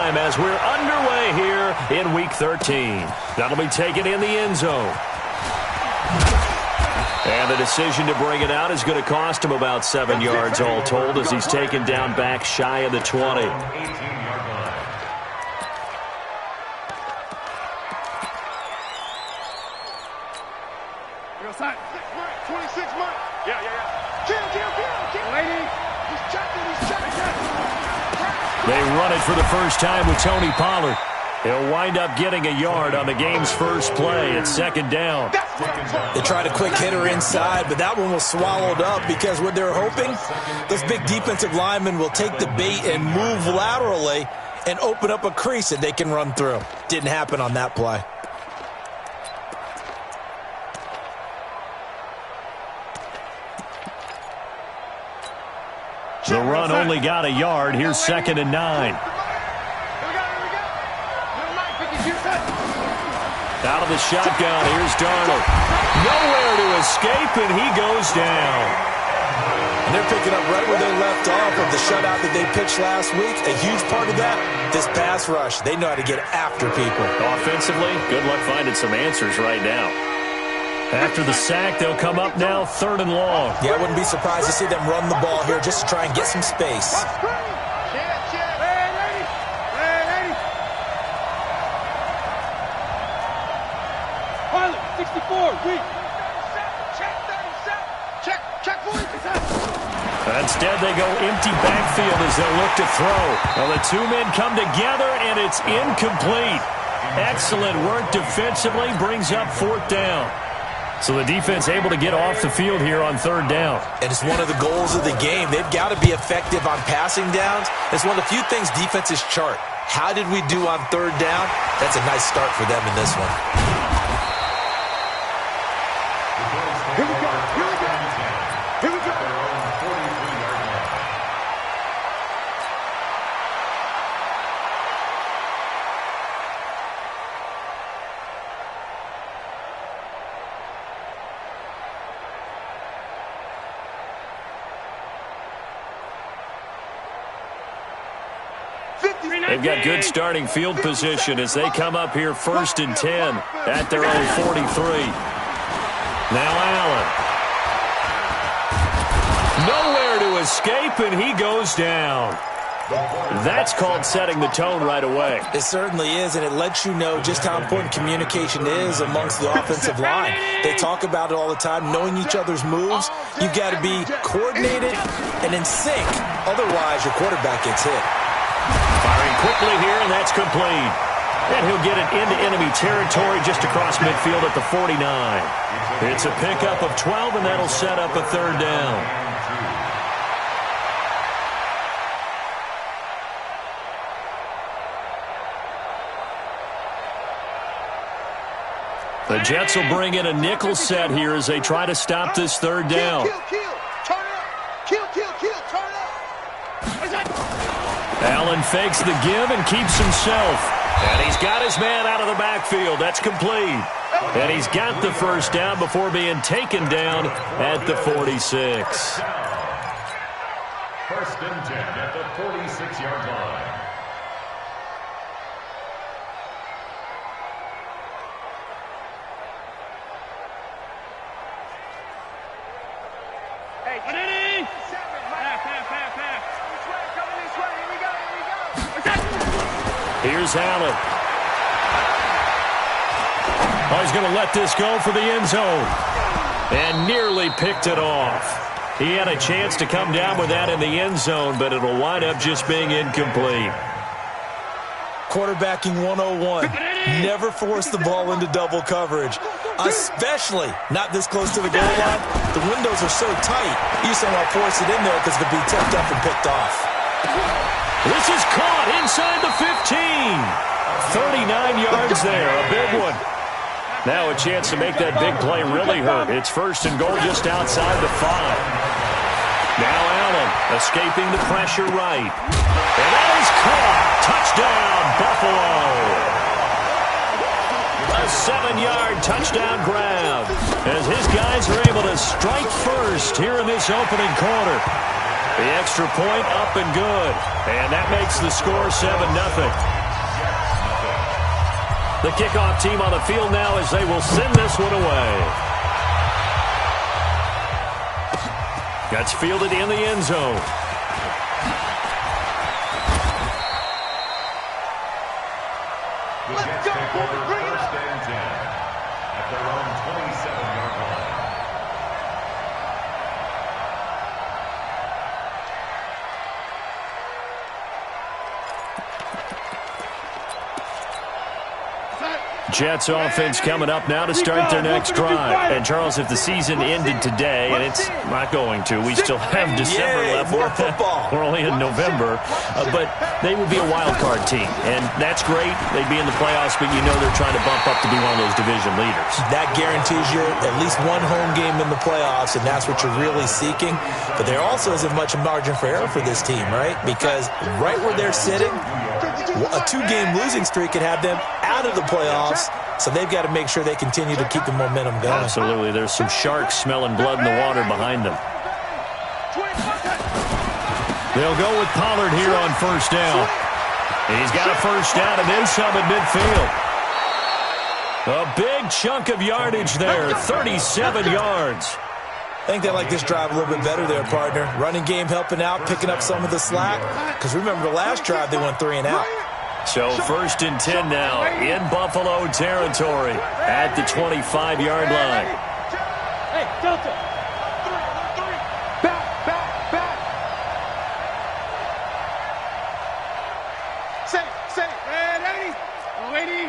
time as we're underway here in Week 13. That'll be taken in the end zone. And the decision to bring it out is going to cost him about 7 yards all told as he's taken down back shy of the 20. They run it for the first time with Tony Pollard. He'll wind up getting a yard on the game's first play at second down. They tried a quick hitter inside, but that one was swallowed up because what they're hoping, those big defensive linemen will take the bait and move laterally and open up a crease that they can run through. Didn't happen on that play. The run only got a yard. Here's 2nd and 9. Out of the shotgun, here's Darnold. Nowhere to escape, and he goes down. And they're picking up right where they left off of the shutout that they pitched last week. A huge part of that, this pass rush. They know how to get after people. Offensively, good luck finding some answers right now. After the sack, they'll come up now 3rd and long. Yeah, I wouldn't be surprised to see them run the ball here just to try and get some space. Instead, they go empty backfield as they'll look to throw. Well, the two men come together, and it's incomplete. Excellent work defensively, brings up 4th down. So the defense able to get off the field here on 3rd down. And it's one of the goals of the game. They've got to be effective on passing downs. It's one of the few things defenses chart. How did we do on 3rd down? That's a nice start for them in this one. Here we go. Here we go. Here we go. They've got good starting field position as they come up here 1st and 10 at their own 43. Now Allen. Nowhere to escape, and he goes down. That's called setting the tone right away. It certainly is, and it lets you know just how important communication is amongst the offensive line. They talk about it all the time, knowing each other's moves. You've got to be coordinated and in sync. Otherwise, your quarterback gets hit. Firing quickly here, and that's complete. And he'll get it into enemy territory just across midfield at the 49. It's a pickup of 12, and that'll set up a 3rd down. The Jets will bring in a nickel set here as they try to stop this 3rd down. Allen fakes the give and keeps himself. And he's got his man out of the backfield. That's complete. And he's got the 1st down before being taken down at the 46. 1st and 10 at the 46-yard line. Here's Allen. Oh, he's going to let this go for the end zone. And nearly picked it off. He had a chance to come down with that in the end zone, but it'll wind up just being incomplete. Quarterbacking 101. Never force the ball into double coverage, especially not this close to the goal line. The windows are so tight, you just don't want to force it in there because it could be tipped up and picked off. This is caught inside the 15. 39 yards there, a big one. Now a chance to make that big play really hurt. It's 1st and goal just outside the 5. Now Allen escaping the pressure right. And that is caught. Touchdown, Buffalo. A 7-yard touchdown grab as his guys are able to strike first here in this opening quarter. The extra point up and good. And that makes the score 7-0. The kickoff team on the field now as they will send this one away. That's fielded in the end zone. Let's go, bring it up. First and 10 at their own 27-yard line. Jets offense coming up now to start their next drive. And, Charles, if the season ended today, and it's not going to, we still have December left. More football. We're only in November. But they would be a wild card team. And that's great. They'd be in the playoffs, but you know they're trying to bump up to be one of those division leaders. That guarantees you at least one home game in the playoffs, and that's what you're really seeking. But there also isn't much margin for error for this team, right? Because right where they're sitting, a two-game losing streak could have them out of the playoffs, so they've got to make sure they continue to keep the momentum going. Absolutely. There's some sharks smelling blood in the water behind them. They'll go with Pollard here on first down. He's got a first down and then some at midfield. A big chunk of yardage there, 37 yards. I think they like this drive a little bit better there, partner. Running game helping out, picking up some of the slack. Because remember the last drive, they went 3 and out. So first and 10 now in Buffalo territory at the 25-yard line. Hey, Delta. Back. Safe. Red 80. Oh, 80.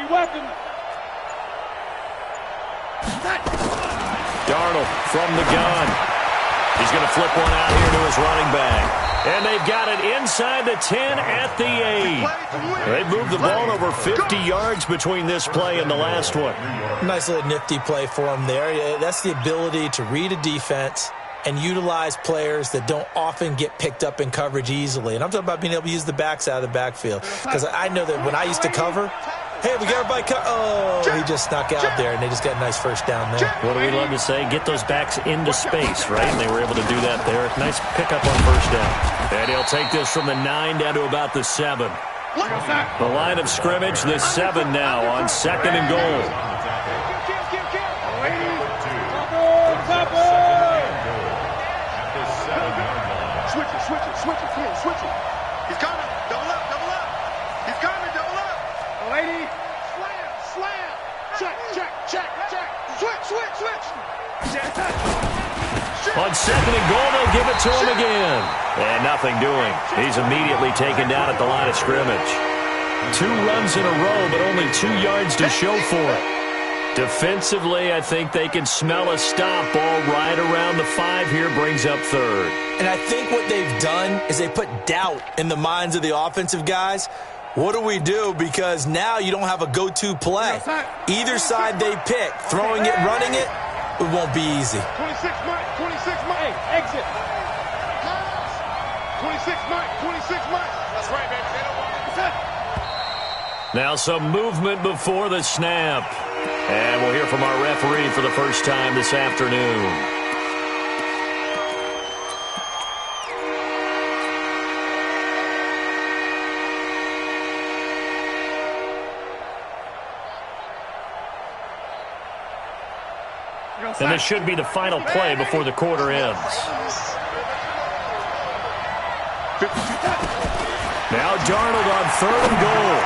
80 weapon. Darnold from the gun. He's going to flip one out here to his running back. And they've got it inside the 10 at the 8. They've moved the ball over 50 yards between this play and the last one. Nice little nifty play for him there. That's the ability to read a defense and utilize players that don't often get picked up in coverage easily. And I'm talking about being able to use the backs out of the backfield. Because I know that when I used to cover, hey, we got everybody oh, he just snuck out there, and they just got a nice first down there. What do we love to say? Get those backs into space, right? And they were able to do that there. Nice pickup on first down. And he'll take this from the 9 down to about the 7. The line of scrimmage, the 7 now on second and goal. Switch it. He's coming. Double up. He's coming. Double up. Lady. Slam. Check. Switch. On second and goal, they'll give it to him again. And nothing doing. He's immediately taken down at the line of scrimmage. 2 runs in a row, but only 2 yards to show for it. Defensively, I think they can smell a stop. Ball right around the 5 here, brings up third. And I think what they've done is they put doubt in the minds of the offensive guys. What do we do? Because now you don't have a go-to play. Either side they pick, throwing it, running it, it won't be easy. 26 Mike. Hey, exit. 26 Mike. That's right, baby. They don't want it. Now some movement before the snap. And we'll hear from our referee for the first time this afternoon. And this should be the final play before the quarter ends. Now Darnold on third and goal.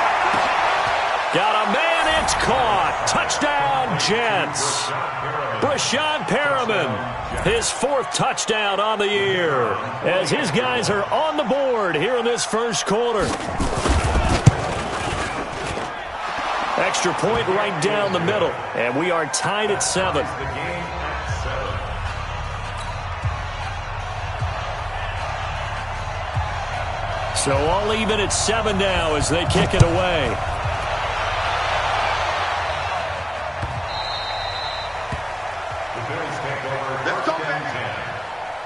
Got a man, it's caught. Touchdown, Jets. Breshad Perriman, his 4th touchdown on the year, as his guys are on the board here in this first quarter. Extra point right down the middle, and we are tied at 7. So all even at 7 now as they kick it away.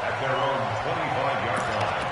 At their own 25-yard line.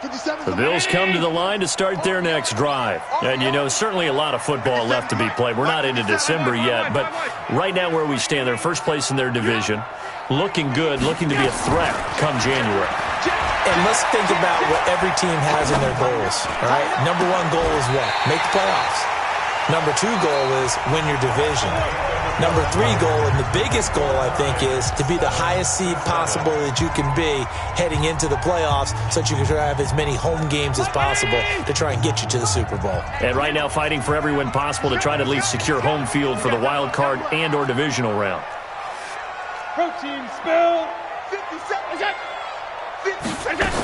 The Bills come to the line to start their next drive. And, you know, certainly a lot of football left to be played. We're not into December yet, but right now where we stand, they're first place in their division, looking good, looking to be a threat come January. And let's think about what every team has in their goals, all right? Number one goal is what? Make the playoffs. Number two goal is win your division. Number three goal, and the biggest goal, I think, is to be the highest seed possible that you can be heading into the playoffs so that you can have as many home games as possible to try and get you to the Super Bowl. And right now fighting for every win possible to try to at least secure home field for the wild card and or divisional round. Protein spill. 50 seconds. 50 seconds.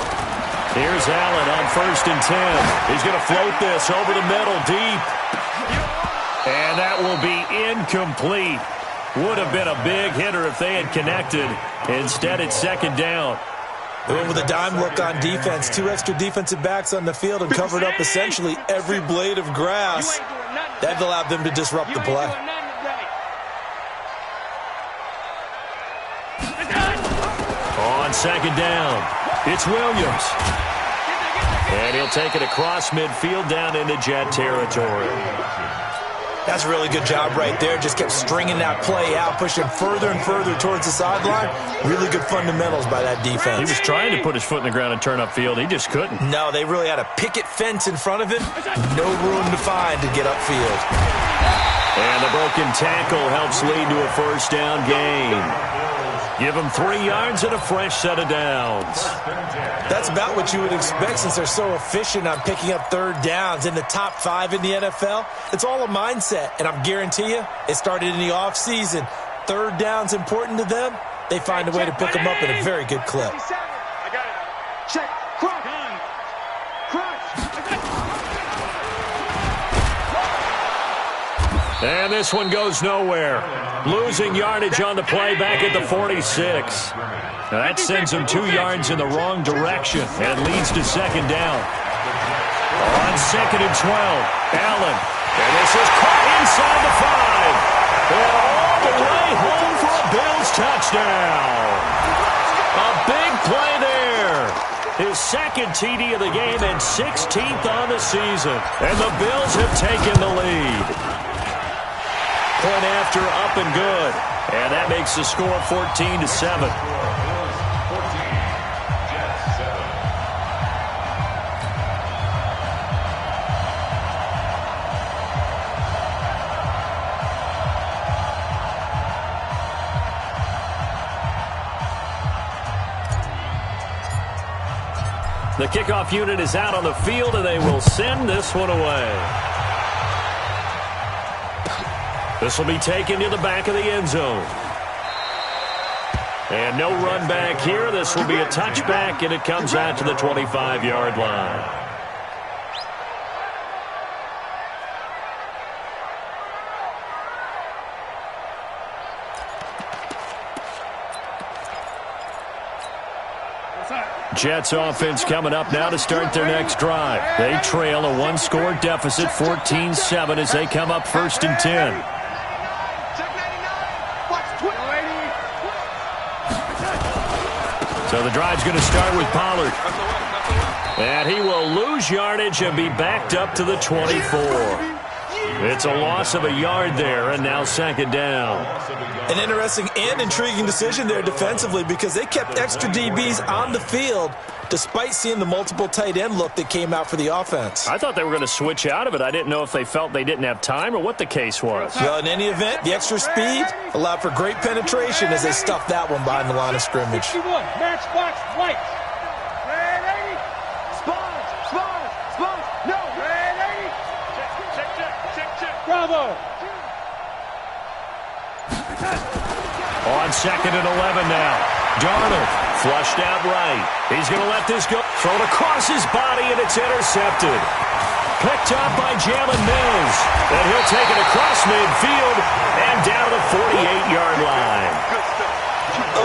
Here's Allen on 1st and 10. He's going to float this over the middle deep. And that will be incomplete. Would have been a big hitter if they had connected. Instead, it's 2nd down. They went with a dime look on defense. 2 extra defensive backs on the field and covered up essentially every blade of grass. That allowed them to disrupt the play. On 2nd down, it's Williams. And he'll take it across midfield down into Jet territory. That's a really good job right there. Just kept stringing that play out, pushing further and further towards the sideline. Really good fundamentals by that defense. He was trying to put his foot in the ground and turn upfield. He just couldn't. No, they really had a picket fence in front of him. No room to find to get upfield. And the broken tackle helps lead to a 1st down gain. Give them 3 yards and a fresh set of downs. That's about what you would expect since they're so efficient on picking up 3rd downs in the top 5 in the NFL. It's all a mindset, and I guarantee you, it started in the offseason. 3rd down's important to them. They find a way to pick them up at a very good clip. I got it. Check. Crunch. And this one goes nowhere. Losing yardage on the play back at the 46. Now that sends them 2 yards in the wrong direction and leads to 2nd down. On 2nd and 12, Allen. And this is caught inside the 5. And all the way home for a Bills touchdown. A big play there. His 2nd TD of the game and 16th on the season. And the Bills have taken the lead. Point after, up and good. And that makes the score 14-7. The kickoff unit is out on the field, and they will send this one away. This will be taken to the back of the end zone. And no run back here. This will be a touchback, and it comes out to the 25-yard line. Jets offense coming up now to start their next drive. They trail a 1-score deficit, 14-7, as they come up 1st and 10. So the drive's going to start with Pollard. And he will lose yardage and be backed up to the 24. It's a loss of a yard there, and now 2nd down. An interesting and intriguing decision there defensively because they kept extra DBs on the field despite seeing the multiple tight end look that came out for the offense. I thought they were going to switch out of it. I didn't know if they felt they didn't have time or what the case was. Well, in any event, the extra speed allowed for great penetration as they stuffed that one behind the line of scrimmage. 61, matchbox, white. Ready? Spot. No. Ready? Check. Bravo. On 2nd and 11 now. Darnold flushed out right. He's going to let this go. Thrown across his body, and it's intercepted. Picked up by Jalen Mills. And he'll take it across midfield and down to the 48-yard line.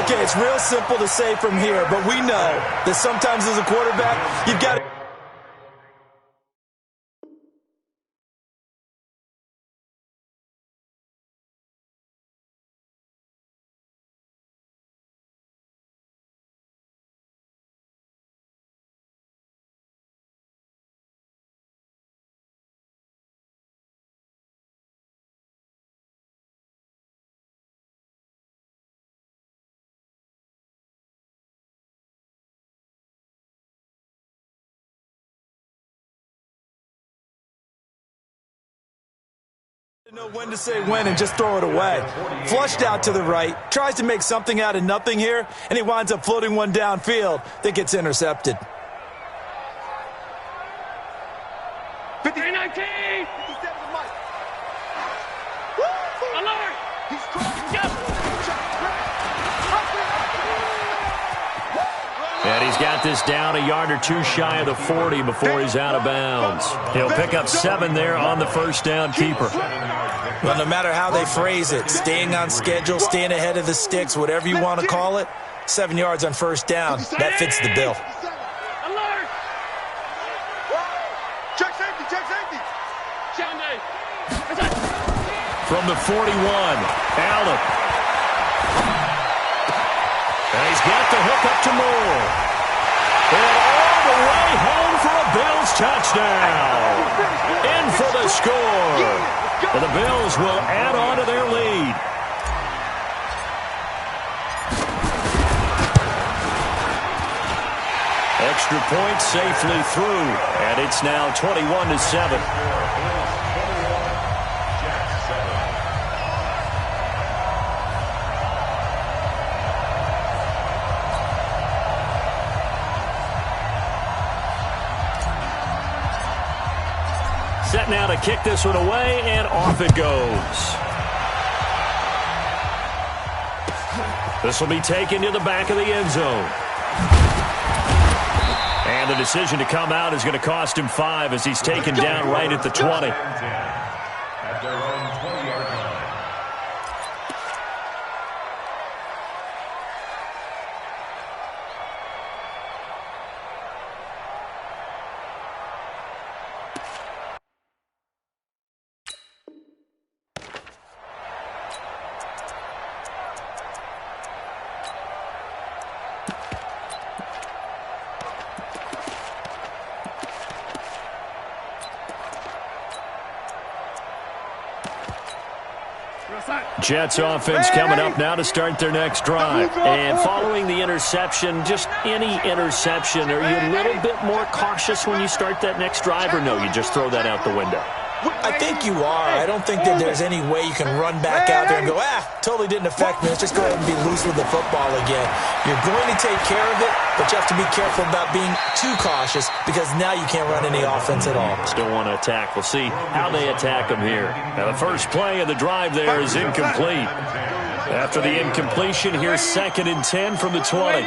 Okay, it's real simple to say from here, but we know that sometimes as a quarterback, you've got to Know when to say when and just throw it away. Flushed out to the right, tries to make something out of nothing here, and he winds up floating one downfield that gets intercepted. 19. Alert. And he's got this down a yard or two shy of the 40 before he's out of bounds. He'll pick up 7 there on the first down keeper. Well, no matter how they phrase it, staying on schedule, staying ahead of the sticks, whatever you want to call it, 7 yards on first down, that fits the bill. Alert. Check safety, check safety. From the 41, Allen. And he's got the hook up to Moore. And all the way home for a Bills touchdown. In for the score. And the Bills will add on to their lead. Extra point safely through. And it's now 21-7. Set now to kick this one away, and off it goes. This will be taken to the back of the end zone. And the decision to come out is going to cost him 5 as he's taken down right at the 20. At their own 20-yard line. Jets offense coming up now to start their next drive. And following the interception, just any interception, are you a little bit more cautious when you start that next drive, or no, you just throw that out the window? I think you are. I don't think that there's any way you can run back out there and go, totally didn't affect me. Let's just go ahead and be loose with the football again. You're going to take care of it, but you have to be careful about being too cautious because now you can't run any offense at all. Still want to attack. We'll see how they attack them here. Now, the first play of the drive there is incomplete. After the incompletion, here's 2nd and 10 from the 20.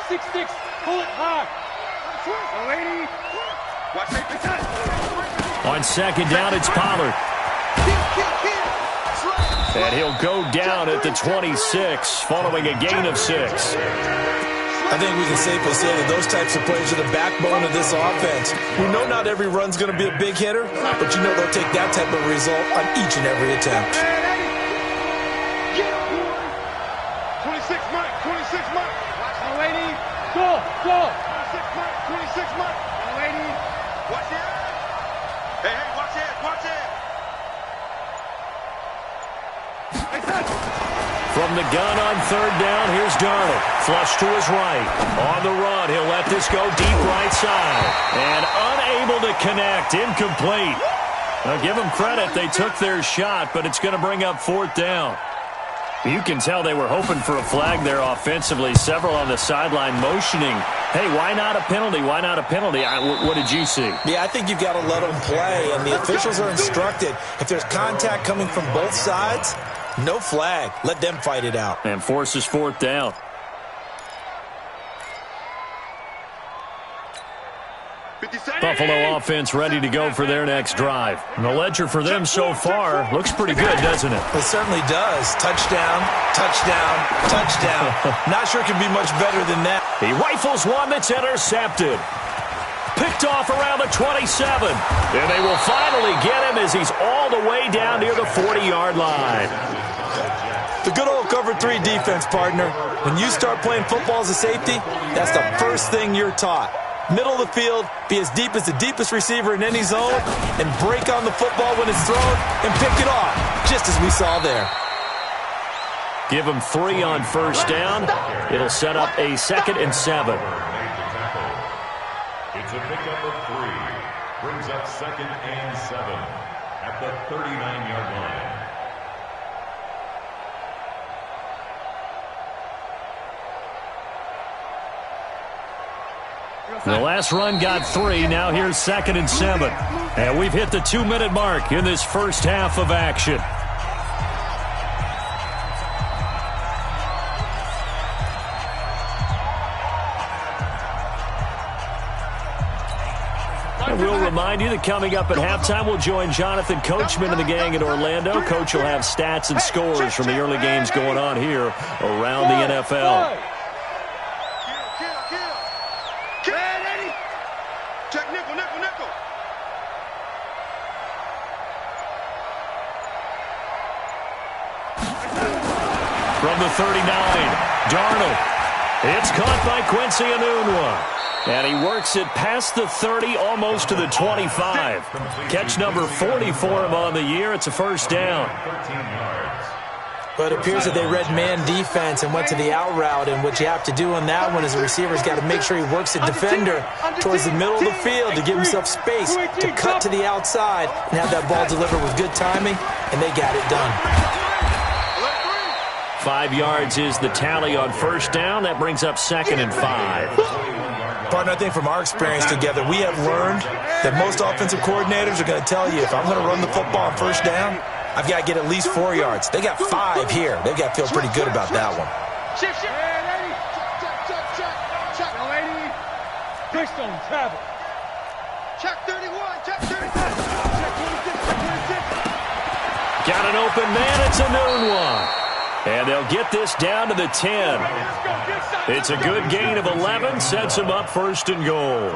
6-6. Pull it hard. Lady. Watch it. On 2nd down, it's Pollard. And he'll go down at the 26, following a gain of 6. I think we can safely say that those types of plays are the backbone of this offense. We know not every run's going to be a big hitter, but you know they'll take that type of result on each and every attempt. 26 Mike, 26 Mike. Watch the lady. Go. 26 Mike, 26 Mike. Lady. Watch it. Hey, watch it. From the gun on 3rd down, here's Darnold. Flush to his right. On the run, he'll let this go deep right side. And unable to connect. Incomplete. Now, give them credit. They took their shot, but it's going to bring up 4th down. You can tell they were hoping for a flag there offensively. Several on the sideline motioning. Hey, why not a penalty? Why not a penalty? What did you see? Yeah, I think you've got to let them play, and the officials are instructed. If there's contact coming from both sides, no flag. Let them fight it out. And forces 4th down. Buffalo offense ready to go for their next drive. And the ledger for them so far looks pretty good, doesn't it? It certainly does. Touchdown, touchdown, touchdown. Not sure it can be much better than that. He rifles one that's intercepted. Picked off around the 27. And they will finally get him as he's all the way down near the 40-yard line. The good old cover 3 defense, partner. When you start playing football as a safety, that's the first thing you're taught. Middle of the field, be as deep as the deepest receiver in any zone, and break on the football when it's thrown and pick it off, just as we saw there. Give him 3 on first down. It'll set up a 2nd and 7. It's a pickup of 3. Brings up 2nd and 7. at the 39-yard line. The last run got 3. Now here's 2nd and 7. And we've hit the 2-minute mark in this first half of action. And we'll remind you that coming up at halftime, we'll join Jonathan Coachman and the gang in Orlando. Coach will have stats and scores from the early games going on here around the NFL. Check nickel, nickel, nickel. From the 39, Darnold. It's caught by Quincy Enunwa. And he works it past the 30, almost to the 25. Catch number 40 for him on the year. It's a first down. 13 yards. But it appears that they read man defense and went to the out route. And what you have to do on that one is the receiver's got to make sure he works the defender towards the middle of the field to give himself space to cut to the outside and have that ball delivered with good timing, and they got it done. 5 yards is the tally on first down. That brings up 2nd and 5. Partner, I think from our experience together, we have learned that most offensive coordinators are going to tell you, if I'm going to run the football on first down, I've got to get at least 4 yards. They got 5 here. They've got to feel pretty good about that one. Shift, shift. Hey, lady. Check. Now, lady. Bridgestone, travel. Check 31. Check 36. Check 26. Check 26. Got an open man. It's a noon one. And they'll get this down to the 10. It's a good gain of 11. Sets them up 1st and goal.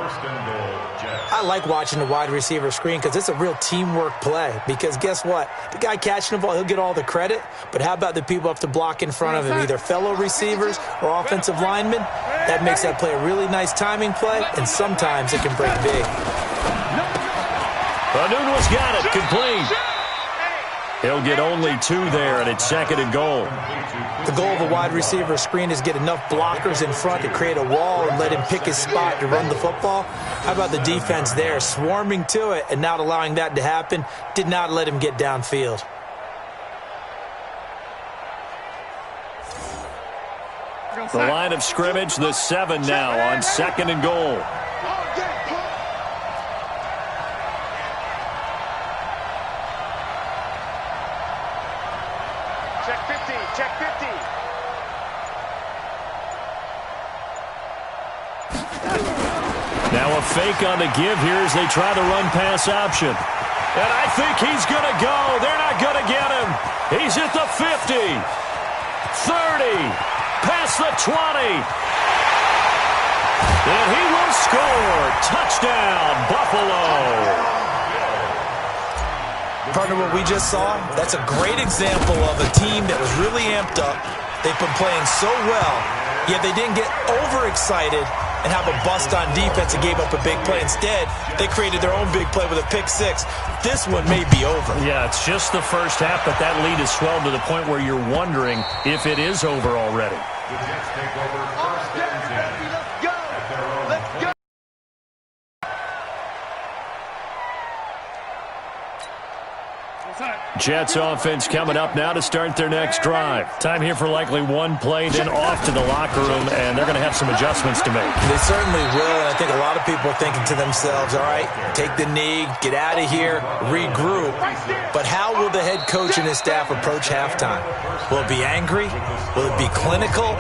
I like watching the wide receiver screen because it's a real teamwork play. Because guess what? The guy catching the ball, he'll get all the credit. But how about the people up to block in front of him, either fellow receivers or offensive linemen? That makes that play a really nice timing play, and sometimes it can break big. Enunwa's got it. Complete. He'll get only 2 there, and it's 2nd and goal. The goal of a wide receiver screen is get enough blockers in front to create a wall and let him pick his spot to run the football. How about the defense there, swarming to it and not allowing that to happen? Did not let him get downfield. The line of scrimmage, the 7 now on 2nd and goal. Check 50. Check 50. Now a fake on the give here as they try the run-pass option. And I think he's going to go. They're not going to get him. He's at the 50, 30, past the 20. And he will score. Touchdown, Buffalo. Partner, what we just saw, that's a great example of a team that was really amped up. They've been playing so well, yet they didn't get overexcited and have a bust on defense and gave up a big play. Instead, they created their own big play with a pick 6. This one may be over. Yeah, it's just the first half, but that lead has swelled to the point where you're wondering if it is over already. The Jets take over 1st and 10 at their own 20. Jets offense coming up now to start their next drive. Time here for likely one play, then off to the locker room, and they're going to have some adjustments to make. They certainly will, and I think a lot of people are thinking to themselves, all right, take the knee, get out of here, regroup. But how will the head coach and his staff approach halftime? Will it be angry? Will it be clinical?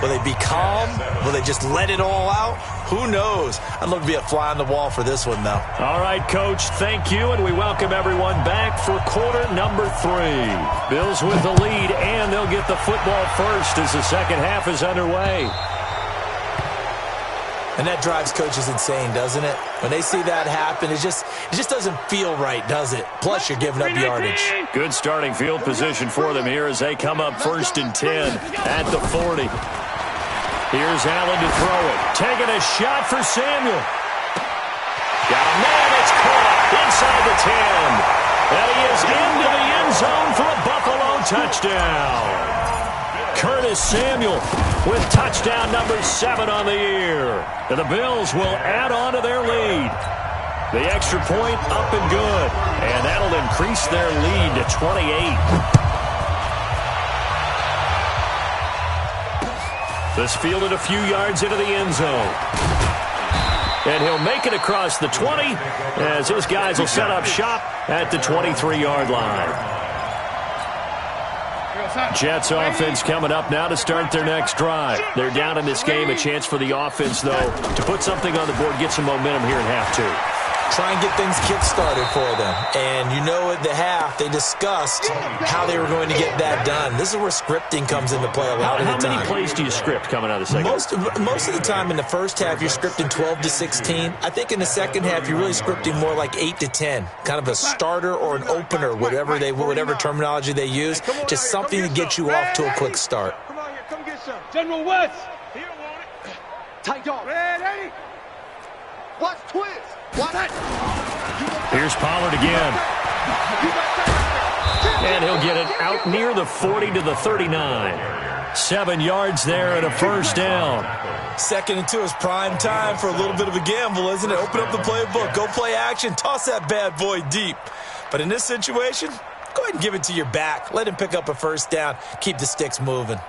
Will they be calm? Will they just let it all out? Who knows? I'd love to be a fly on the wall for this one, though. All right, Coach, thank you, and we welcome everyone back for quarter number 3. Bills with the lead, and they'll get the football first as the second half is underway. And that drives coaches insane, doesn't it? When they see that happen, it just doesn't feel right, does it? Plus, you're giving up yardage. Good starting field position for them here as they come up 1st and 10 at the 40. Here's Allen to throw it. Taking a shot for Samuel. Got a man. It's caught inside the 10. And he is into the end zone for a Buffalo touchdown. Curtis Samuel with touchdown number 7 on the year. And the Bills will add on to their lead. The extra point up and good. And that'll increase their lead to 28. This fielded a few yards into the end zone. And he'll make it across the 20 as his guys will set up shop at the 23-yard line. Jets offense coming up now to start their next drive. They're down in this game. A chance for the offense, though, to put something on the board, get some momentum here in half two. Try and get things kick-started for them. And you know at the half, they discussed how they were going to get that done. This is where scripting comes into play a lot of the time. How many plays do you script coming out of the second? Most of the time in the first half, you're scripting 12 to 16. I think in the second half, you're really scripting more like 8 to 10. Kind of a starter or an opener, whatever terminology they use. Just something to get you off to a quick start. Come on here, come get some. General West. He don't want it. Tight dog. Ready? Watch twist. Watch that. Here's Pollard again. And he'll get it out near the 40 to the 39. 7 yards there and a first down. 2nd and 2 is prime time for a little bit of a gamble, isn't it? Open up the playbook. Go play action. Toss that bad boy deep. But in this situation, go ahead and give it to your back. Let him pick up a first down. Keep the sticks moving.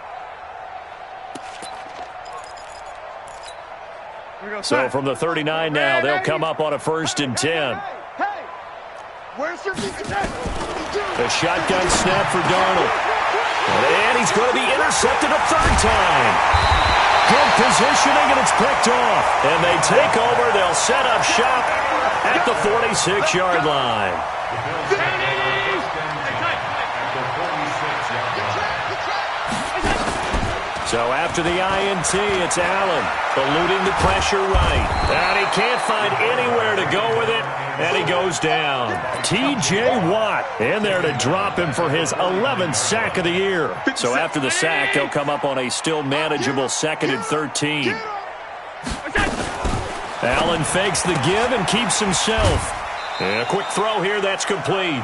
So from the 39 now, they'll come up on a 1st and 10. The shotgun snap for Darnold. And he's going to be intercepted a 3rd time. Good positioning, and it's picked off. And they take over. They'll set up shop at the 46-yard line. So after the INT, it's Allen eluding the pressure right. And he can't find anywhere to go with it, and he goes down. T.J. Watt in there to drop him for his 11th sack of the year. So after the sack, they'll come up on a still manageable 2nd and 13. Allen fakes the give and keeps himself. And a quick throw here, that's complete.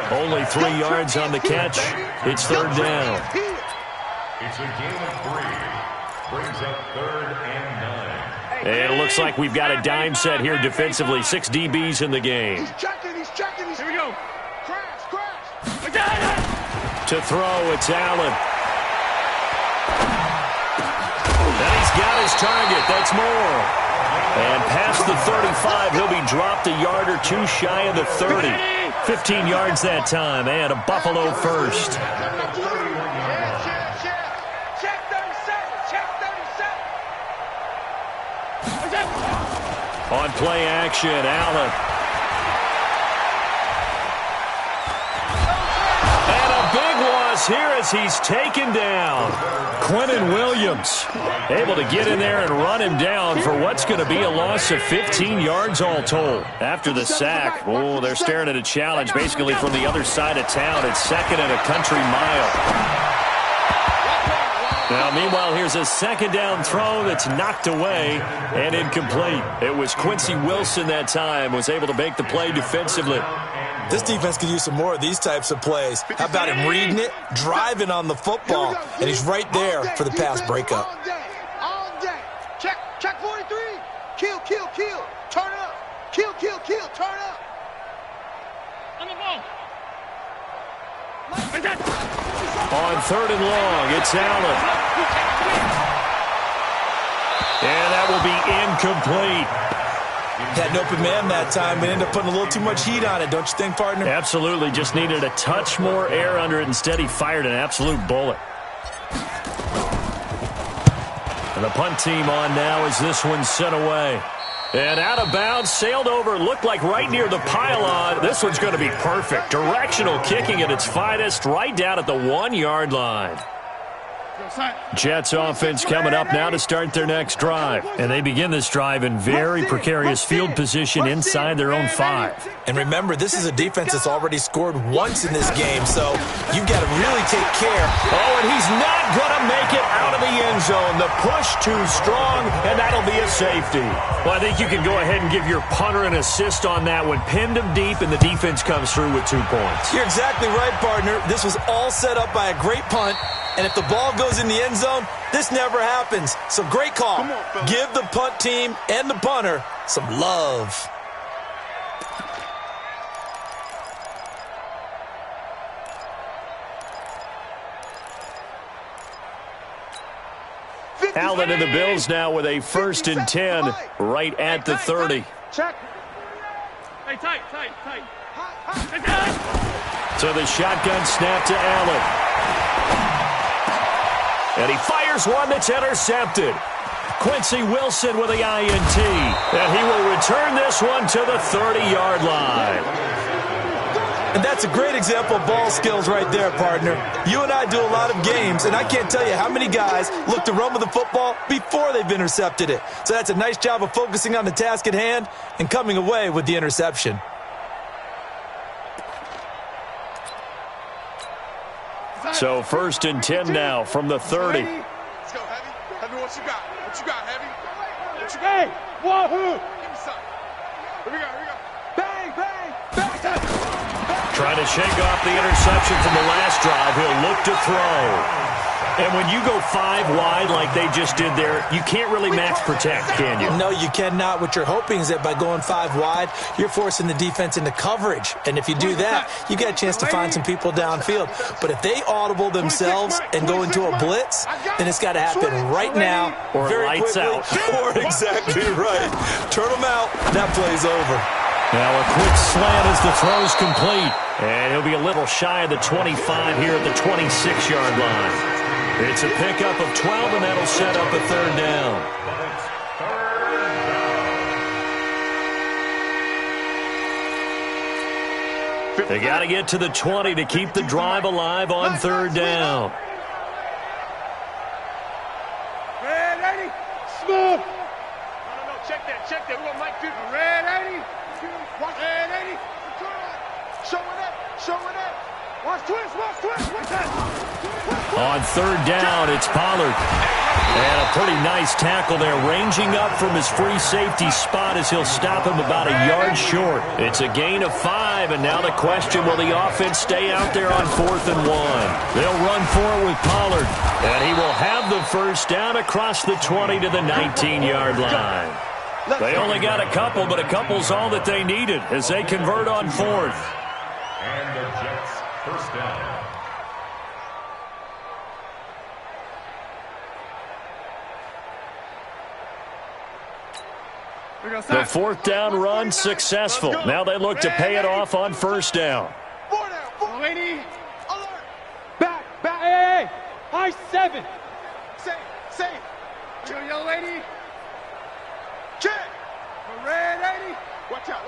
Only 3 yards on the catch. It's 3rd down. It's a gain of 3. Brings up 3rd and 9. And it looks like we've got a dime set here defensively. 6 DBs in the game. He's checking. Here we go. Crash. To throw, it's Allen. And he's got his target. That's more. And past the 35, he'll be dropped a yard or 2 shy of the 30. 15 yards that time, and a Buffalo first. On play action, Allen. And a big loss here as he's taken down. Quentin Williams able to get in there and run him down for what's going to be a loss of 15 yards all told. After the sack, they're staring at a challenge basically from the other side of town. It's 2nd and a country mile. Now, meanwhile, here's a 2nd down throw that's knocked away and incomplete. It was Quincy Wilson that time, was able to make the play defensively. This defense could use some more of these types of plays. How about him reading it, driving on the football, and he's right there for the pass breakup. All day. Check 43. Kill. Turn up. Kill. Turn up. On the ball. On 3rd and long, it's Allen. And that will be incomplete. Had an open man that time, but ended up putting a little too much heat on it, don't you think, partner? Absolutely, just needed a touch more air under it. Instead, he fired an absolute bullet. And the punt team on now as this one's sent away. And out of bounds, sailed over, looked like right near the pylon. This one's going to be perfect. Directional kicking at its finest, right down at the 1-yard line. Jets offense coming up now to start their next drive. And they begin this drive in very precarious field position inside their own 5. And remember, this is a defense that's already scored once in this game, so you've got to really take care. Oh, and he's not going to make it out of the end zone. The push too strong, and that'll be a safety. Well, I think you can go ahead and give your punter an assist on that one. Pinned him deep, and the defense comes through with 2 points. You're exactly right, partner. This was all set up by a great punt. And if the ball goes in the end zone, this never happens. So great call. Give the punt team and the punter some love. Allen and the Bills now with a 1st and 10 right at the 30. Check. Hey, tight. So the shotgun snap to Allen. And he fires one that's intercepted. Quincy Wilson with the INT. And he will return this one to the 30-yard line. And that's a great example of ball skills right there, partner. You and I do a lot of games, and I can't tell you how many guys look to run with the football before they've intercepted it. So that's a nice job of focusing on the task at hand and coming away with the interception. So 1st and 10 now from the 30. Let's go, Heavy. Heavy, what you got? What you got, Heavy? What you got? Hey, wahoo! Give me something. Here we go. Bang, bang, bang. Trying to shake off the interception from the last drive. He'll look to throw. And when you go 5 wide like they just did there, you can't really max protect, can you? No, you cannot. What you're hoping is that by going 5 wide, you're forcing the defense into coverage. And if you do that, you get a chance to find some people downfield. But if they audible themselves and go into a blitz, then it's got to happen right now, or very lights quickly, out. or exactly right. Turn them out. That play's over. Now a quick slant as the throw's complete. And he'll be a little shy of the 25 here at the 26-yard line. It's a pickup of 12, and that'll set up a 3rd down. They got to get to the 20 to keep the drive alive on 3rd down. Red 80, smooth. No, check that. We want Mike Duke. Red 80, red 80. Showing up. Watch twist. Watch that. On 3rd down, it's Pollard. And a pretty nice tackle there, ranging up from his free safety spot as he'll stop him about a yard short. It's a gain of 5, and now the question, will the offense stay out there on 4th and 1? They'll run for it with Pollard, and he will have the 1st down across the 20 to the 19-yard line. They only got a couple, but a couple's all that they needed as they convert on 4th. And the Jets 1st down. The 4th down run successful. Now they look to pay it off on 1st down. 4 down. Lady, alert. Back. Hey. High 7. Safe. Yo, lady. Check. Red 80. Watch out.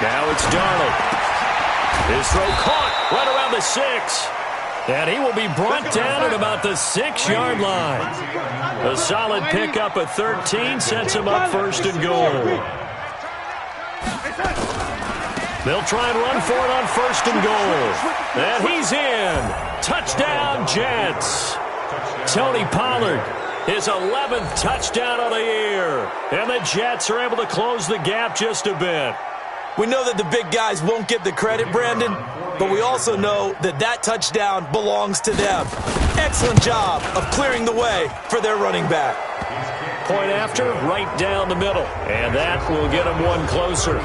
Now it's Darnold. His throw caught right around the 6. And he will be brought down at about the 6-yard line. A solid pickup of 13 sets him up 1st and goal. They'll try and run for it on 1st and goal. And he's in. Touchdown, Jets. Tony Pollard, his 11th touchdown of the year. And the Jets are able to close the gap just a bit. We know that the big guys won't get the credit, Brandon, but we also know that that touchdown belongs to them. Excellent job of clearing the way for their running back. Point after, right down the middle. And that will get them one closer.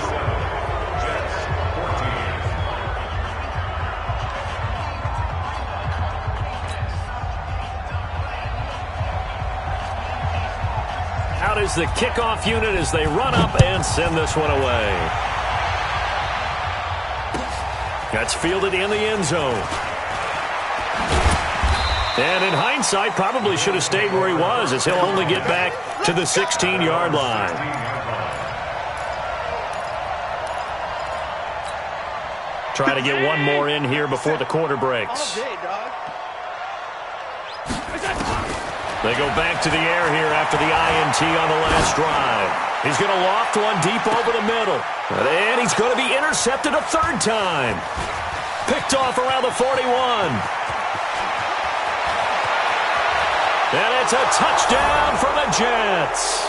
Out is the kickoff unit as they run up and send this one away. That's fielded in the end zone. And in hindsight, probably should have stayed where he was as he'll only get back to the 16-yard line. Try to get one more in here before the quarter breaks. They go back to the air here after the INT on the last drive. He's going to loft one deep over the middle. And he's going to be intercepted a 3rd time. Picked off around the 41. And it's a touchdown for the Jets.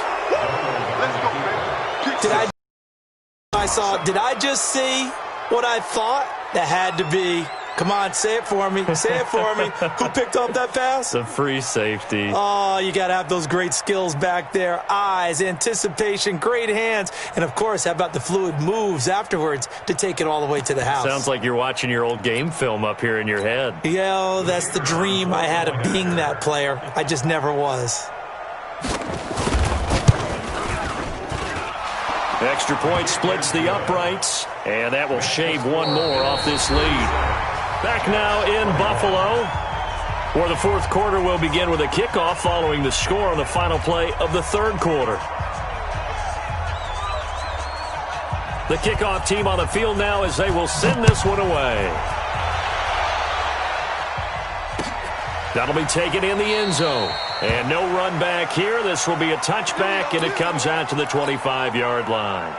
Did I just see what I thought? That had to be Come on, say it for me. Say it for me. Who picked up that pass? The free safety. Oh, you got to have those great skills back there. Eyes, anticipation, great hands. And, of course, how about the fluid moves afterwards to take it all the way to the house? Sounds like you're watching your old game film up here in your head. Yeah, that's the dream I had of being that player. I just never was. Extra point splits the uprights, and that will shave one more off this lead. Back now in Buffalo, where the fourth quarter will begin with a kickoff following the score on the final play of the third quarter. The kickoff team on the field now as they will send this one away. That'll be taken in the end zone. And no run back here. This will be a touchback, and it comes out to the 25-yard line.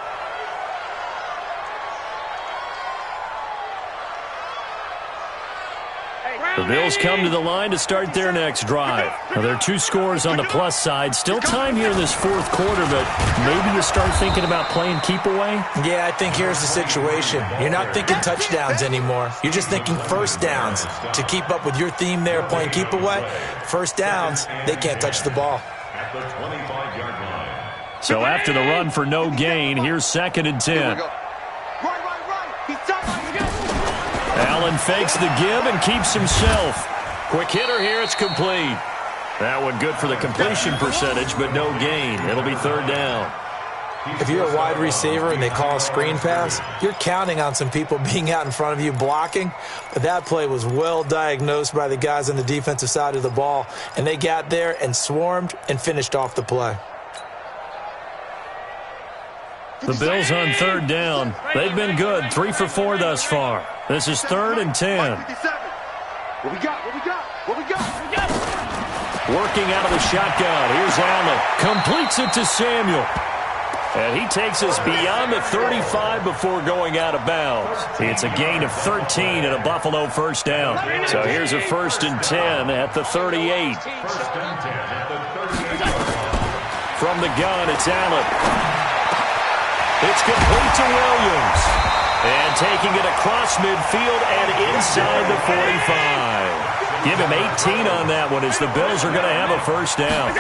The Bills come to the line to start their next drive. Now, there are two scores on the plus side. Still time here in this fourth quarter, but maybe you start thinking about playing keep away? Yeah, I think here's the situation. You're not thinking touchdowns anymore. You're just thinking first downs. To keep up with your theme there, playing keep away, first downs, they can't touch the ball. At the 25-yard line. So after the run for no gain, here's 2nd and 10. Allen fakes the give and keeps himself. Quick hitter here, it's complete. That one good for the completion percentage, but no gain. It'll be third down. If you're a wide receiver and they call a screen pass, you're counting on some people being out in front of you blocking. But that play was well diagnosed by the guys on the defensive side of the ball, and they got there and swarmed and finished off the play. The Bills on third down. They've been good, 3 for 4 thus far. This is 3rd and 10. What we got? What we got? What we got? What we got? Working out of the shotgun. Here's Allen. Completes it to Samuel. And he takes us beyond the 35 before going out of bounds. It's a gain of 13 and a Buffalo first down. So here's a 1st and 10 at the 38. From the gun, it's Allen. It's complete to Williams. And taking it across midfield and inside the 45. Give him 18 on that one as the Bills are going to have a first down.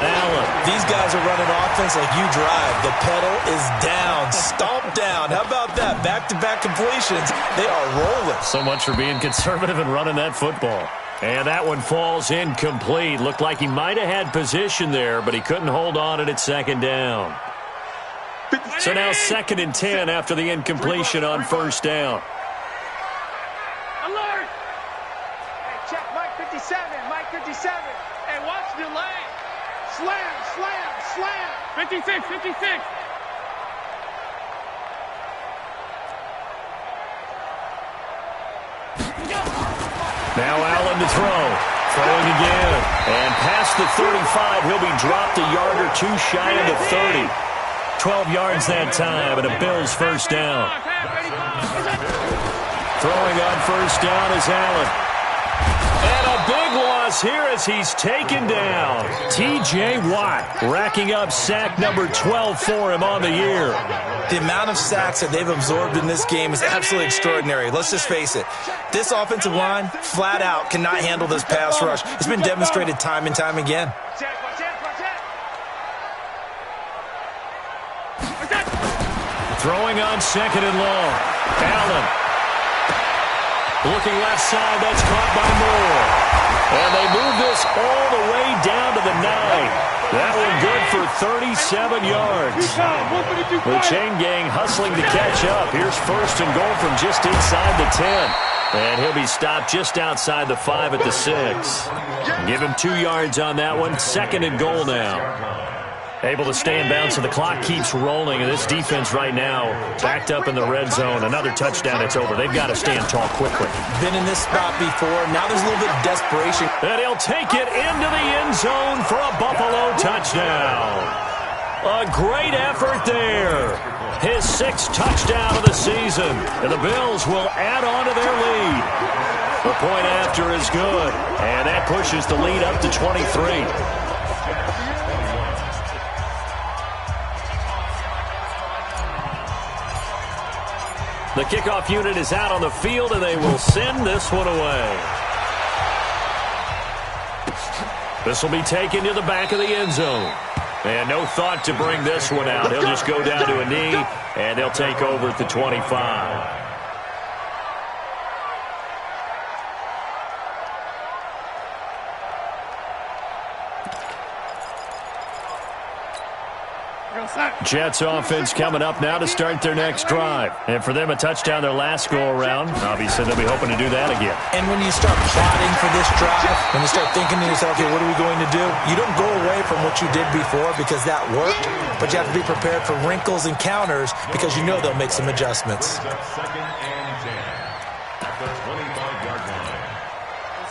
Allen. These guys are running offense like you drive. The pedal is down, stomped down. How about that? Back-to-back completions. They are rolling. So much for being conservative and running that football. And that one falls incomplete. Looked like he might have had position there, but he couldn't hold on at 2nd down. So now 2nd and 10 after the incompletion on first down. Alert! Hey, check Mike 57, Mike 57. Hey, watch the lane. Slam, slam, slam. 56, 56. Now Allen to throw. Throwing again. And past the 35, he'll be dropped a yard or two shy of the 30. 12 yards that time, and a Bills first down. Throwing on first down is Allen. And a big loss here as he's taken down. T.J. Watt racking up sack number 12 for him on the year. The amount of sacks that they've absorbed in this game is absolutely extraordinary. Let's just face it. This offensive line, flat out, cannot handle this pass rush. It's been demonstrated time and time again. Throwing on 2nd and long. Allen. Looking left side. That's caught by Moore. And they move this all the way down to the 9. That one good for 37 yards. The chain gang hustling to catch up. Here's 1st and goal from just inside the 10. And he'll be stopped just outside the 5 at the 6. Give him 2 yards on that one. 2nd and goal now. Able to stay in bounds, so the clock keeps rolling. And this defense right now backed up in the red zone. Another touchdown, it's over. They've got to stand tall quickly. Been in this spot before. Now there's a little bit of desperation. And he'll take it into the end zone for a Buffalo touchdown. A great effort there. His 6th touchdown of the season. And the Bills will add on to their lead. The point after is good. And that pushes the lead up to 23. The kickoff unit is out on the field, and they will send this one away. This will be taken to the back of the end zone. And no thought to bring this one out. He'll just go down to a knee, and they'll take over at the 25. Jets offense coming up now to start their next drive. And for them, a touchdown their last go-around. Obviously, they'll be hoping to do that again. And when you start plotting for this drive, when you start thinking to yourself, okay, what are we going to do? You don't go away from what you did before because that worked, but you have to be prepared for wrinkles and counters because you know they'll make some adjustments.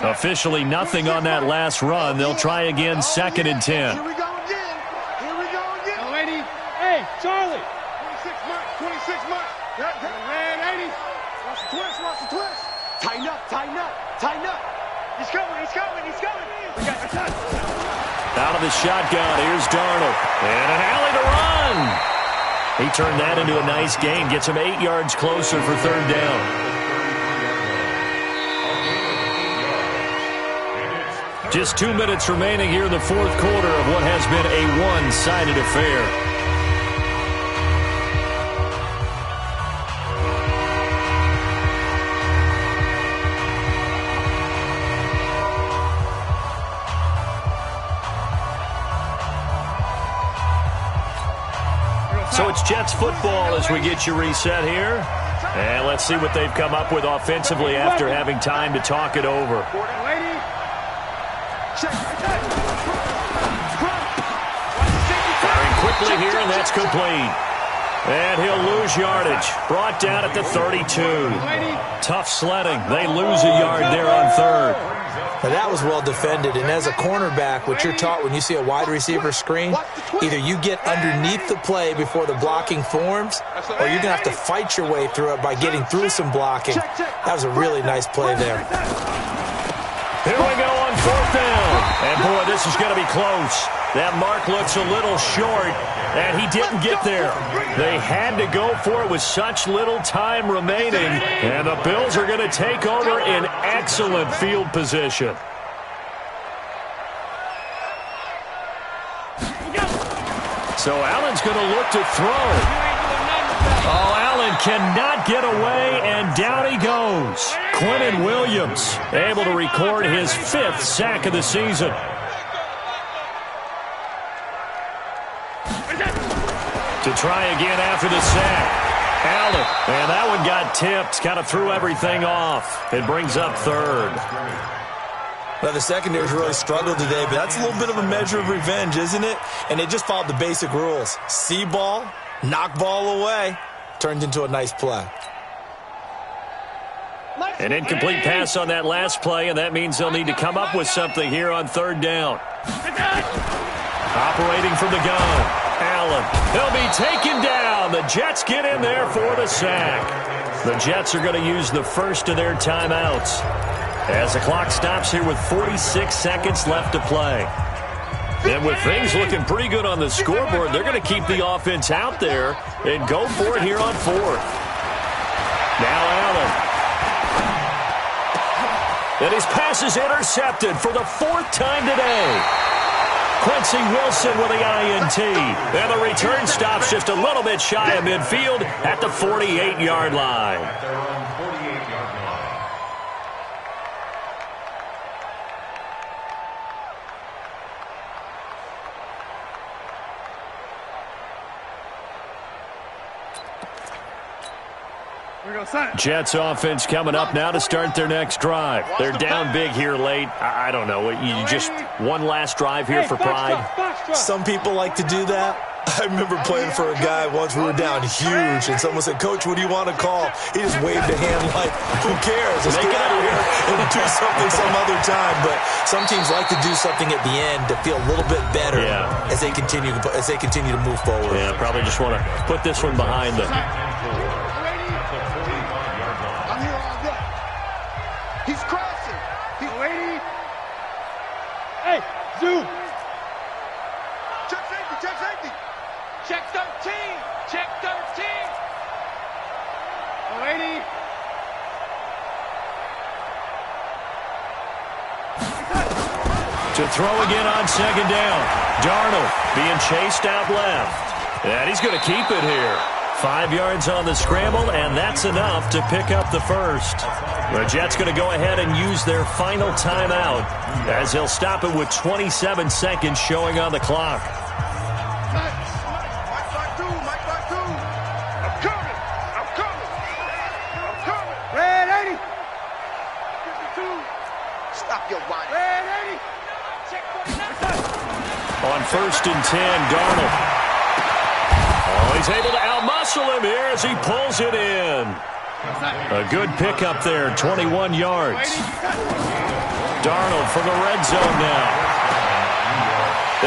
Officially nothing on that last run. They'll try again, 2nd and 10. Here we go again. Here we go again. No, 80. Hey, Charlie. 26 months. 26 months. Man, 80. Watch the twist. Watch the twist. Tighten up. Tighten up. Tighten up. He's coming. He's coming. He's coming. We got the touch. Out of the shotgun. Here's Darnold. And an alley to run. He turned that into a nice gain. Gets him 8 yards closer for 3rd down. Just 2 minutes remaining here in the 4th quarter of what has been a one-sided affair. So it's Jets football as we get you reset here. And let's see what they've come up with offensively after having time to talk it over. Firing quickly here, and that's complete. And he'll lose yardage. Brought down at the 32. Tough sledding. They lose a yard there on 3rd. Now that was well defended, and as a cornerback, what you're taught when you see a wide receiver screen, either you get underneath the play before the blocking forms, or you're going to have to fight your way through it by getting through some blocking. That was a really nice play there. Here we go on 4th down. And, boy, this is going to be close. That mark looks a little short, and he didn't get there. They had to go for it with such little time remaining, and the Bills are going to take over in excellent field position. So Allen's going to look to throw. Oh, Allen cannot get away, and down he goes. Quinnen Williams able to record his 5th sack of the season. To try again after the sack. Allen, and that one got tipped, kind of threw everything off. It brings up 3rd. Well, the secondary's really struggled today, but that's a little bit of a measure of revenge, isn't it? And they just followed the basic rules. See ball, knock ball away. Turned into a nice play. An incomplete pass on that last play, and that means they'll need to come up with something here on 3rd down. Operating from the gun, Allen. He'll be taken down. The Jets get in there for the sack. The Jets are going to use the first of their timeouts as the clock stops here with 46 seconds left to play. And with things looking pretty good on the scoreboard, they're going to keep the offense out there and go for it here on 4th. Now Allen. And his pass is intercepted for the 4th time today. Quincy Wilson with the INT. And the return stops just a little bit shy of midfield at the 48-yard line. Jets offense coming up now to start their next drive. They're down big here late. I don't know. You just one last drive here for pride. Some people like to do that. I remember playing for a guy once. We were down huge, and someone said, "Coach, what do you want to call?" He just waved a hand like, "Who cares? Let's get out of here and do something some other time." But some teams like to do something at the end to feel a little bit better as they continue to move forward. Yeah, probably just want to put this one behind them. He's crossing. He's waiting. Hey, zoom. Check safety. Check safety. Check 13. Check 13. 80. To throw again on second down. Darnold being chased out left. And he's going to keep it here. 5 yards on the scramble, and that's enough to pick up the first. The Jets going to go ahead and use their final timeout as they'll stop it with 27 seconds showing on the clock. On 1st and 10, Darnold. Oh, he's able to outmuscle him here as he pulls it in. A good pickup there, 21 yards. Darnold for the red zone now.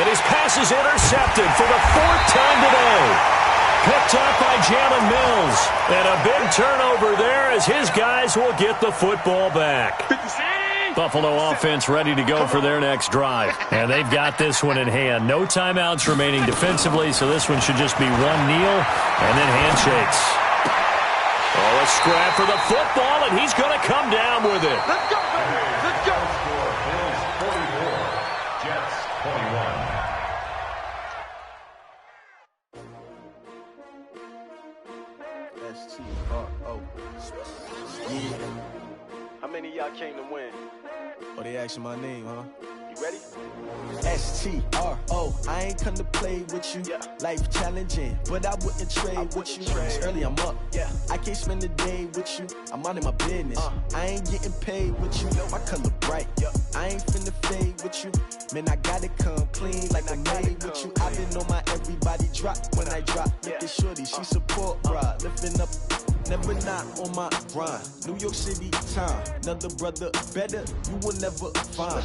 And his pass is intercepted for the 4th time today. Picked up by Jalen Mills. And a big turnover there as his guys will get the football back. Buffalo offense ready to go for their next drive. And they've got this one in hand. No timeouts remaining defensively, so this one should just be one kneel and then handshakes. Oh, a scrap for the football, and he's going to come down with it. Let's go, baby. Let's go. Bills 44, Jets 21. S-T-R-O. Yeah. How many of y'all came to win? Oh, they asking my name, huh? You ready? S-T-R-O. I ain't come to play with you. Yeah. Life challenging, but I wouldn't trade with you. It's early, I'm up. Yeah. I can't spend the day with you. I'm out of my business. I ain't getting paid with you. My color bright. Yeah. I ain't finna fade with you. Man, I gotta come clean like I made with you. I didn't know my everybody drop when I drop. Look at shorty, she support ride. Lifting up. Never not on my grind. New York City time. Another brother better, you will never find.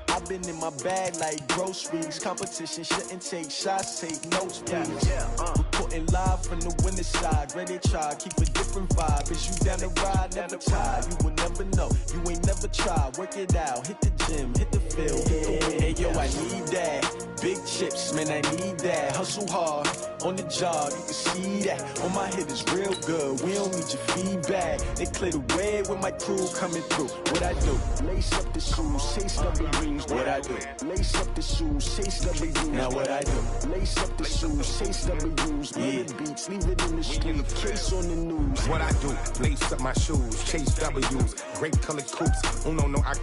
I've been in my bag like groceries. Competition shouldn't take shots, take notes, please. Reporting live from the winning side. Ready to try, keep a different vibe. Is you down the ride, never tired. You will never know, you ain't never tried. Work it out, hit the gym, hit the field, hit the win. Hey yo, I need that. Big chips, man, I need that. Hustle hard, on the job, you can see that. On my hit is real good, we don't need your feedback. They clear the way with my crew coming through. What I do? Lace up the shoes, chase W's. What I do? Lace up the shoes, chase W's. Now what I do? Lace up the shoes, chase W's. Yeah, beats, leave it in the street, case on the news. What I do? Lace up my shoes, chase W's. Great colored coupes. Oh no, I can't.